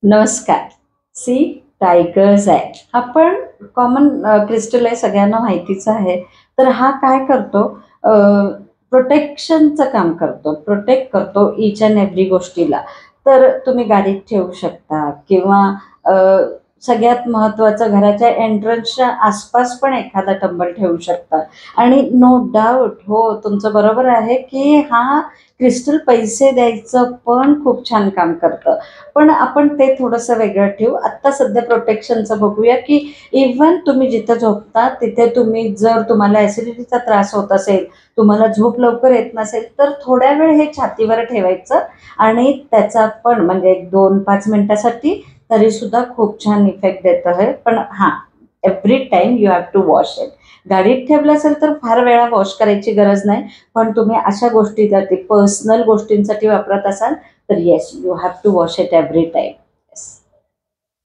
नमस्कार. C tigers आहे. हा पण कॉमन क्रिस्टल आहे, सगळ्यांना माहितीच आहे. तर हा काय करतो, प्रोटेक्शनचं काम करतो. प्रोटेक्ट करतो ईच अँड एव्हरी गोष्टीला. तर तुम्ही गाडीत ठेवू शकता किंवा अ, सगळ्यात महत्त्वाचं घराच्या एंट्रन्सच्या आसपास पण एखादा टंबल ठेवू शकता. आणि नो डाउट हो, तुमचं बरोबर आहे, की हा क्रिस्टल पैसे द्यायचं पण खूप छान काम करतं. पण आपण ते थोडंसं वेगळं ठेवू. आत्ता सध्या प्रोटेक्शनचं बघूया, की इव्हन तुम्ही जिथं झोपता तिथे जर तुम्हाला ॲसिडिटीचा त्रास होत असेल, तुम्हाला झोप लवकर येत नसेल, तर थोड्या वेळ हे छातीवर ठेवायचं आणि त्याचा पण म्हणजे एक 2-5 मिनिटासाठी तरीसुद्धा खूप छान इफेक्ट देतं हे. पण हां, every time you have to wash it. गाडीत ठेवलं असेल तर फार वेळा वॉश करायची गरज नाही. पण तुम्ही अशा गोष्टीसाठी पर्सनल गोष्टींसाठी वापरत असाल तर yes, you have to wash it every time.